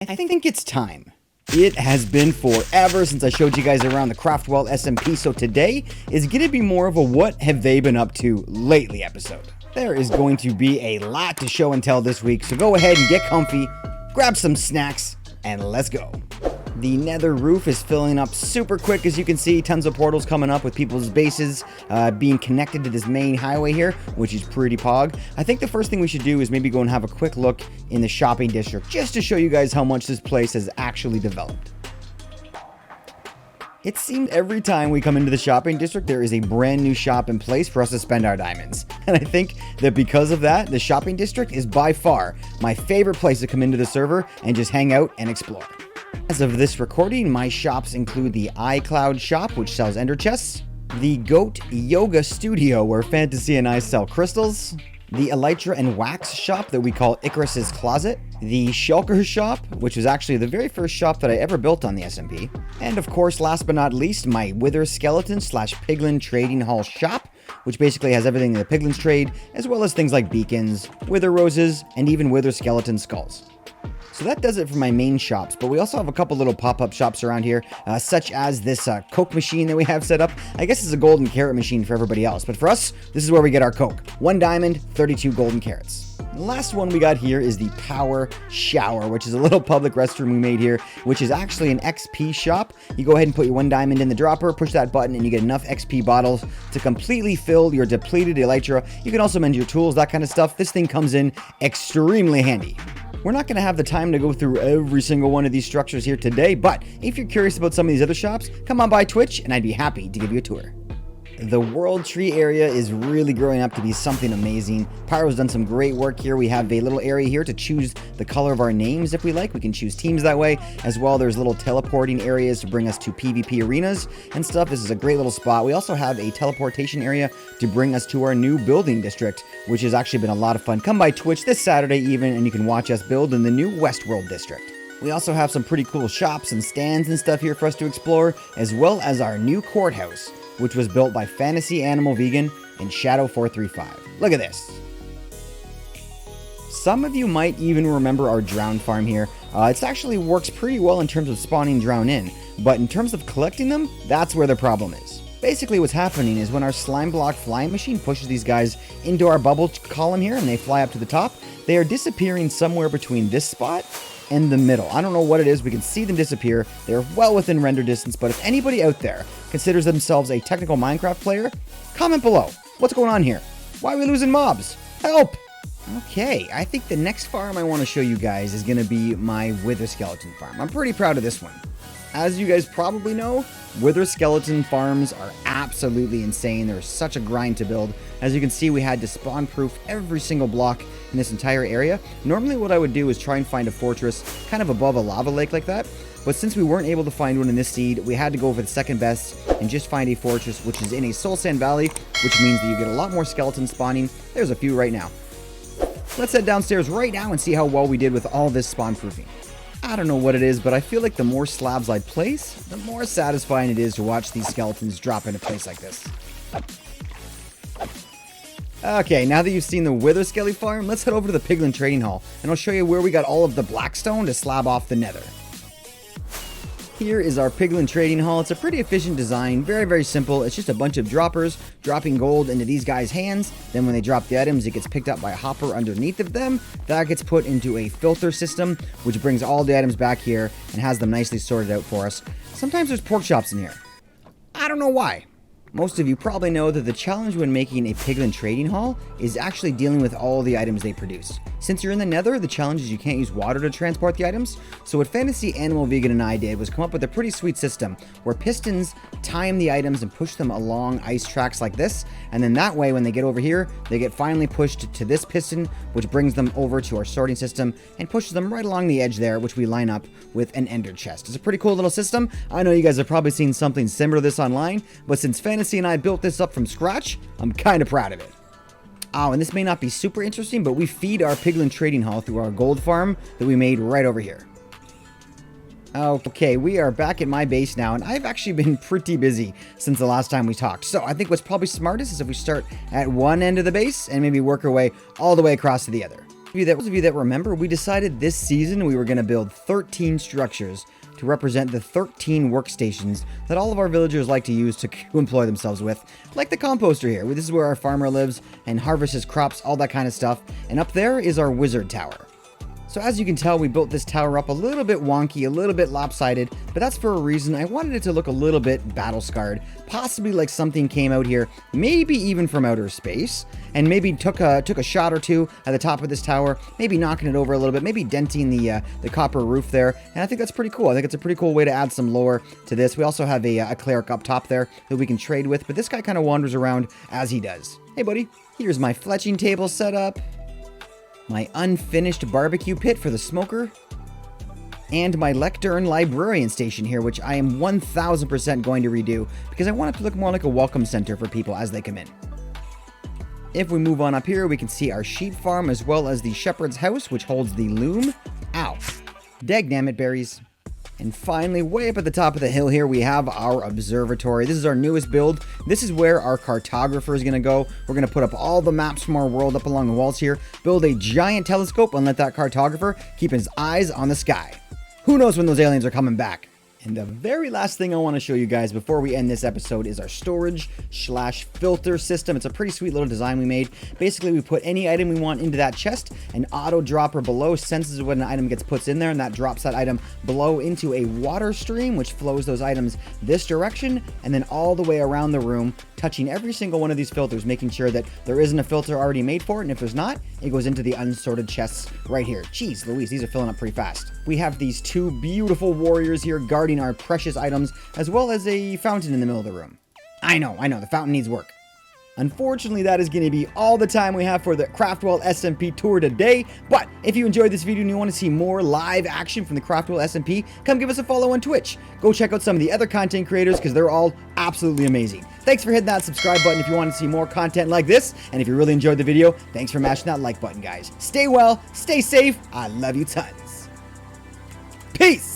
I think it's time. It has been forever since I showed you guys around the Craftwell SMP, so today is going to be more of a what have they been up to lately episode. There is going to be a lot to show and tell this week, so go ahead and get comfy, grab some snacks, and let's go. The nether roof is filling up super quick, as you can see. Tons of portals coming up with people's bases being connected to this main highway here, which is pretty pog. I think the first thing we should do is maybe go and have a quick look in the shopping district, just to show you guys how much this place has actually developed. It seems every time we come into the shopping district, there is a brand new shop in place for us to spend our diamonds. And I think that because of that, the shopping district is by far my favorite place to come into the server and just hang out and explore. As of this recording, my shops include the iCloud shop, which sells ender chests, the Goat Yoga Studio, where Fantasy and I sell crystals, the Elytra and Wax shop that we call Icarus's Closet, the Shulker shop, which was actually the very first shop that I ever built on the SMP, and of course, last but not least, my Wither Skeleton / Piglin Trading Hall shop, which basically has everything the Piglins trade, as well as things like beacons, Wither Roses, and even Wither Skeleton Skulls. So that does it for my main shops, but we also have a couple little pop-up shops around here, such as this Coke machine that we have set up. I guess it's a golden carrot machine for everybody else, but for us, this is where we get our Coke. 1 diamond, 32 golden carrots. The last one we got here is the Power Shower, which is a little public restroom we made here, which is actually an XP shop. You go ahead and put your 1 diamond in the dropper, push that button, and you get enough XP bottles to completely fill your depleted elytra. You can also mend your tools, that kind of stuff. This thing comes in extremely handy. We're not going to have the time to go through every single one of these structures here today, but if you're curious about some of these other shops, come on by Twitch and I'd be happy to give you a tour. The World Tree area is really growing up to be something amazing. Pyro's done some great work here. We have a little area here to choose the color of our names if we like. We can choose teams that way. As well, there's little teleporting areas to bring us to PvP arenas and stuff. This is a great little spot. We also have a teleportation area to bring us to our new building district, which has actually been a lot of fun. Come by Twitch this Saturday even, and you can watch us build in the new Westworld district. We also have some pretty cool shops and stands and stuff here for us to explore, as well as our new courthouse, which was built by Fantasy Animal Vegan and Shadow435. Look at this. Some of you might even remember our drown farm here. It actually works pretty well in terms of spawning drown in, but in terms of collecting them, that's where the problem is. Basically what's happening is when our slime block flying machine pushes these guys into our bubble column here and they fly up to the top, they are disappearing somewhere between this spot and the middle. I don't know what it is. We can see them disappear. They're well within render distance, but if anybody out there considers themselves a technical Minecraft player, comment below. What's going on here? Why are we losing mobs? Help! Okay, I think the next farm I want to show you guys is going to be my Wither Skeleton farm. I'm pretty proud of this one. As you guys probably know, Wither Skeleton farms are absolutely insane. They're such a grind to build. As you can see, we had to spawn-proof every single block in this entire area. Normally what I would do is try and find a fortress kind of above a lava lake like that. But since we weren't able to find one in this seed, we had to go for the second best and just find a fortress which is in a Soul Sand Valley, which means that you get a lot more skeletons spawning. There's a few right now. Let's head downstairs right now and see how well we did with all this spawn-proofing. I don't know what it is, but I feel like the more slabs I place, the more satisfying it is to watch these skeletons drop into place like this. Okay, now that you've seen the Wither Skelly farm, let's head over to the Piglin Trading Hall, and I'll show you where we got all of the blackstone to slab off the nether. Here is our Piglin Trading Hall. It's a pretty efficient design, very simple. It's just a bunch of droppers dropping gold into these guys' hands. Then when they drop the items, it gets picked up by a hopper underneath of them. That gets put into a filter system, which brings all the items back here and has them nicely sorted out for us. Sometimes there's pork chops in here. I don't know why. Most of you probably know that the challenge when making a Piglin Trading Hall is actually dealing with all the items they produce. Since you're in the nether, the challenge is you can't use water to transport the items. So what Fantasy Animal Vegan and I did was come up with a pretty sweet system where pistons time the items and push them along ice tracks like this. And then that way, when they get over here, they get finally pushed to this piston, which brings them over to our sorting system and pushes them right along the edge there, which we line up with an ender chest. It's a pretty cool little system. I know you guys have probably seen something similar to this online, but since Fantasy and I built this up from scratch, I'm kind of proud of it. Oh, and this may not be super interesting, but we feed our Piglin Trading Hall through our gold farm that we made right over here. Okay, we are back at my base now, and I've actually been pretty busy since the last time we talked. So I think what's probably smartest is if we start at one end of the base and maybe work our way all the way across to the other. Those of you that remember, we decided this season we were going to build 13 structures to represent the 13 workstations that all of our villagers like to use to employ themselves with, like the composter here. This is where our farmer lives and harvests his crops, all that kind of stuff. And up there is our wizard tower. So as you can tell, we built this tower up a little bit wonky, a little bit lopsided, but that's for a reason. I wanted it to look a little bit battle-scarred, possibly like something came out here, maybe even from outer space, and maybe took a shot or two at the top of this tower, maybe knocking it over a little bit, maybe denting the copper roof there, and I think that's pretty cool. I think it's a pretty cool way to add some lore to this. We also have a cleric up top there that we can trade with, but this guy kind of wanders around as he does. Hey buddy, here's my fletching table set up, my unfinished barbecue pit for the smoker, and my lectern librarian station here, which I am 1000% going to redo because I want it to look more like a welcome center for people as they come in. If we move on up here, we can see our sheep farm as well as the shepherd's house, which holds the loom. Ow. Dagnammit berries. And finally, way up at the top of the hill here, we have our observatory. This is our newest build. This is where our cartographer is going to go. We're going to put up all the maps from our world up along the walls here, build a giant telescope, and let that cartographer keep his eyes on the sky. Who knows when those aliens are coming back? And the very last thing I want to show you guys before we end this episode is our storage/filter system. It's a pretty sweet little design we made. Basically, we put any item we want into that chest. An auto dropper below senses when an item gets put in there, and that drops that item below into a water stream, which flows those items this direction and then all the way around the room, touching every single one of these filters, making sure that there isn't a filter already made for it, and if there's not, it goes into the unsorted chests right here. Jeez Louise, these are filling up pretty fast. We have these two beautiful warriors here guarding our precious items, as well as a fountain in the middle of the room. I know, the fountain needs work. Unfortunately, that is going to be all the time we have for the Craftwell SMP tour today, but if you enjoyed this video and you want to see more live action from the Craftwell SMP, come give us a follow on Twitch. Go check out some of the other content creators because they're all absolutely amazing. Thanks for hitting that subscribe button if you want to see more content like this, and if you really enjoyed the video, thanks for mashing that like button, guys. Stay well, stay safe, I love you tons. Peace!